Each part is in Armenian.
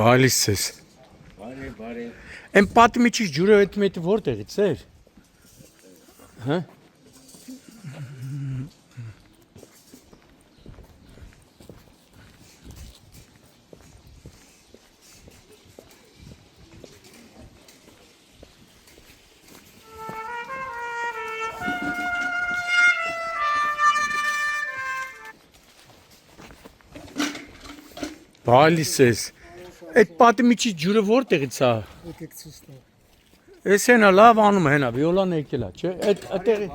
Բալիս ես։ Բարի։ Այն պատմիչի ջուրը այդ մետը որտեղից էր։ Հա։ Բալիս ես։ Այդ պատմիչի ջուրը որտեղից է։ Եկեք ցույց տա։ Էս հենա լավ անում հենա, վիոլան եկել է, չէ՞։ Այդտեղի։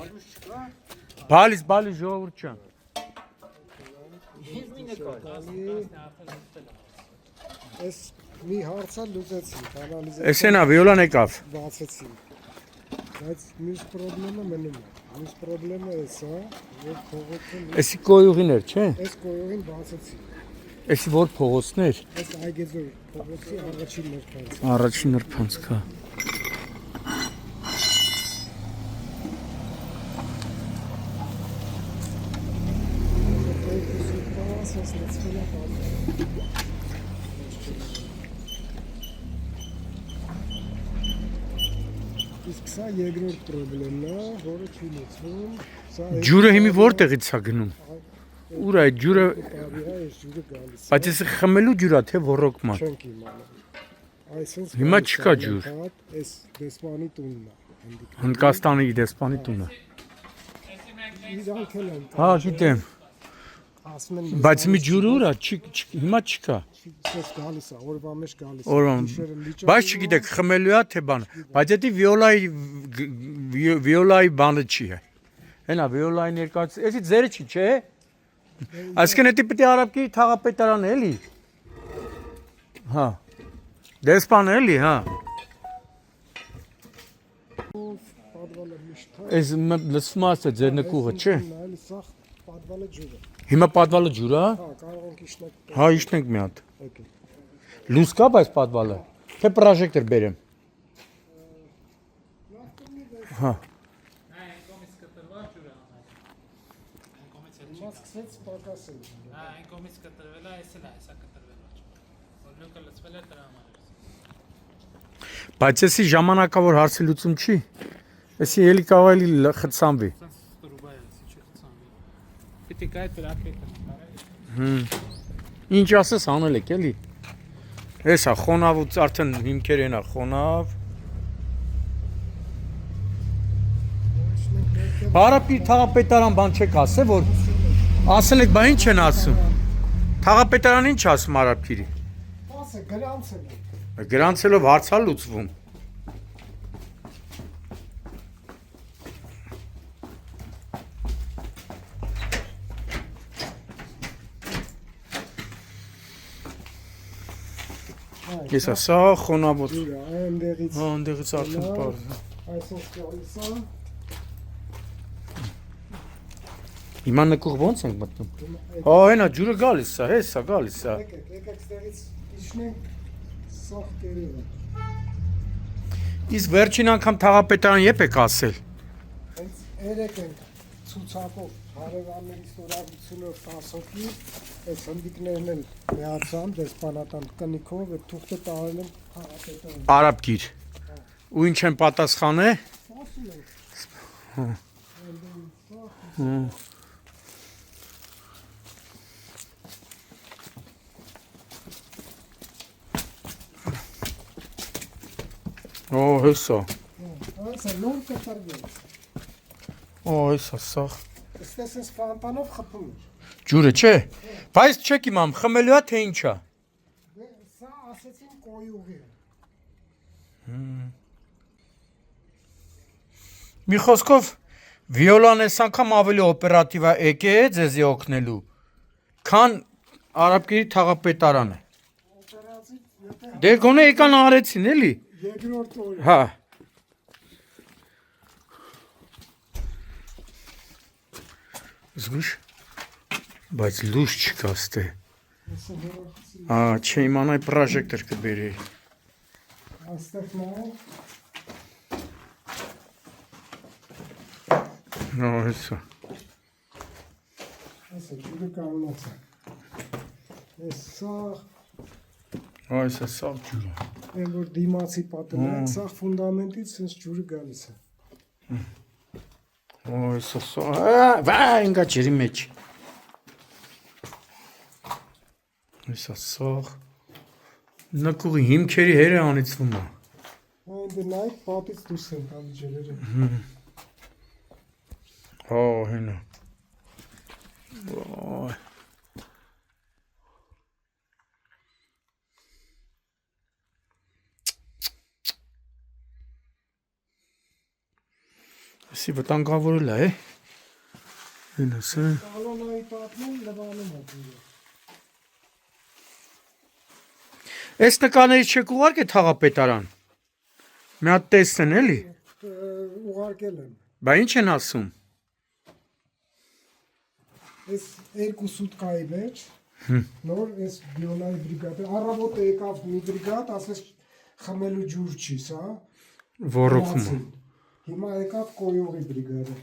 Բալիս ժողովուրդ ջան։ Այս մի հարցը լուծեցի, անալիզը։ Էս հենա վիոլան եկավ։ Բացեցի։ Բայց մյուս խնդրումը մնում է։ Մյուս խնդրումը է սա, որ փողոցում Էսի կոյուղիներ, չէ՞։ այս կոյողին բացեցի։ Էսի որ փողոցներ։ Այս այգեզոր փողոցի առաջին նրբանց։ Առաջին նրբանցքա։ Իսկ սա երկրորդ խնդրեմն է, որը չի լուծվում։ Սա Ջուրը հիմի որտեղից է գնում։ Ուր է այդ ջուրը, այս ջուրը գալիս է։ բայց էսը խմելու ջուր է, թե ոռոգման։ Չենք իմանում։ Այսինքն Հիմա չկա ջուր։ Այս դեսպանի տունն է։ Հնդկաստանի դեսպանի տունը։ Իրանք էլ են։ Հա, գիտեմ։ Ասում են Բայց մի ջուրը ուր է, հիմա չկա։ Ես գալիս է, օրվա մեջ գալիս է։ Օրվան։ Բայց չգիտեք, խմելու է թե բան։ Բայց դա վիոլայի բանը չի է։ Հենա վիոլայի ներկայացուցիչ, էսի ձերը չի, չէ՞։ Այսինքն դա պետք է արաբկի թաղապետարան էլի։ Հա։ Դեսպան էլի, հա։ Պատվալը միշտ Այս լսվում է ձեր նկուղը, չէ։ նայել սա պատվալը ջուրը։ Հիմա պատվալը ջուր է։ Հա, կարող ենք իշնակ։ Հա, իշնենք մի հատ։ Եկեք։ Լույս կա բայց պատվալը։ Թե պրոժեկտոր բերեմ։ Հա։ Հիմա սկսեց պակասել։ Այն կողմից կտրվել է, այս էլ է, հեսա կտրվել ոչ։ Որ լուկը լցվել է դրա համար։ Բայց էսի ժամանակավոր հարցի լուծում չի։ Էսի էլի կարող էլի խցանվի։ Սենց ստրուբա է, չի խցանվի։ Պիտի կայ տրակետը։ Ինչ ասես անել եք էլի։ Էսա խոնավ ու արդեն հիմքեր ենա խոնավ։ Հարապի թաղապետարան բան չեք ասել, որ ասել եք, բա ինչ են ասում։ Թաղապետարան ինչ ասում Հարապիրի։ Ասը գրանցել է։ Գրանցելով հարցա լուծվում։ Ես ասա խոնավոտ։ Ջուրը այնտեղից։ Հա, այնտեղից արդեն բարձ։ Այսինքն գալիս է։ Հիմա նկուղ ո՞նց ենք մտնում։ Հա, այնա ջուրը գալիս է, հեսա գալիս է։ Եկեք ստեղից իջնենք սախ կերերը։ Իսկ վերջին անգամ թաղապետարան երբ եք ասել։ Հենց երեք ենք ցուցակով հարևանների ստորագրությունով 10 հոգի, այս հնդիկներն էլ միացան դեսպանատան կնիքով, այդ թուղթը տարել են հարապետարան։ Արաբգիր։ Ու ինչ են պատասխանել։ Ասում ենք։ Օ, հեսա։ Այսա նոր կտրվել։ Օ, հեսա սախ։ Ստես ես ֆանտանով խփում էր։ Ջուրը չէ։ Բայց չեք իմամ, խմելու է թե ինչա։ Սա ասեցին կոյուղի։ Մի խոսքով վիոլան այս անգամ ավելի օպերատիվ է եկե ձեզի օգնելու, քան արաբգերի թաղապետարանը։ Դե գոնե եկան արեցին էլի։ Երկրորդ օրը։ Հա։ Զգուշ։ Բայց լույս չկա ստե։ Ա, չէ իմանայի պրոժեկտոր կբերի։ Այստեղ նայ։ Նո, հեսա։ Այսա ջուրը կանգնած է։ Այս սա Այս է սաղ ջուրը։ Այն որ դիմացի պատն է, սա ֆունդամենտից sense ջուրը գալիս է։ Այս է սաղ, վայ, ինգա ջրի մեջ։ Այս է սաղ։ Նկուղի հիմքերի հեր է անիցվում է։ Այն դե նայ պատից դուրս են տալի ջրերը։ Հա, հենա։ Վայ։ Ասի վտանգավորել է, հենա սա։ Ալոնայի պատն լվանում է ջուրը։ Այս նկաներից չեք ուղարկե թաղապետարան։ Մի հատ տեսնեն էլի։ Ուղարկել եմ։ Բա ինչ են ասում։ Այս 2 սուտկայի մեջ նոր այս բիոլայի բրիգադը առավոտը եկավ մի բրիգադ, ասես խմելու ջուր չի, սա։ Ոռոգում է։ Հիմա եկավ կոյողի բրիգադը։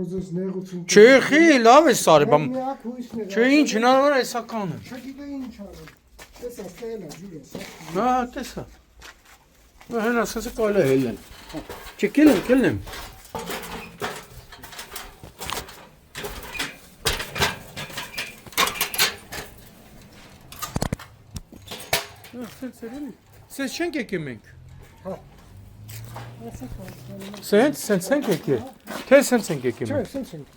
Ոզես նեղություն։ Չեխի, լավ է սարի, բամ։ Միակ հույսն է։ Չէ, ինչ հնարավոր է սա կանը։ Չգիտե ինչ անել։ Տեսա, ստելա ջուրը, սա։ Հա, տեսա։ Հենա սա կարելի է հելեն։ Չէ, կելնեմ։ Սենց չենք եկե մենք։ Հա։ Սենց ենք եկե։ Թե սենց ենք եկե Չէ, մենք։ սենց ենք։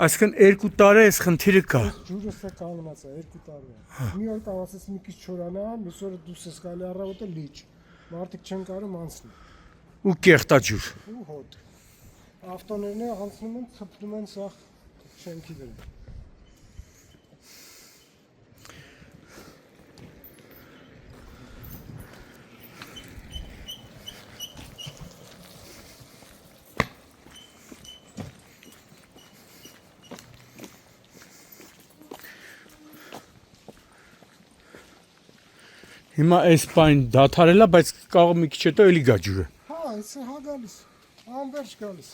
Այսքան 2 տարի էս խնդիրը կա։ Ջուրը սա կանգնած է 2 տարի է։ Մի օր կամ ասես մի քիչ չորանա, մյուս օրը դուրս ես գալի առավոտը լիճ։ Մարդիկ չեն կարող անցնել։ Ու կեղտաջուր։ Ու հոտ։ Ավտոներն անցնում են, ցպնում են սա շենքի վրա։ Հիմա այս բան դադարելա, բայց կարող մի քիչ հետո էլի գա ջուրը։ Հա, այս հա գալիս։ Անվերջ գալիս։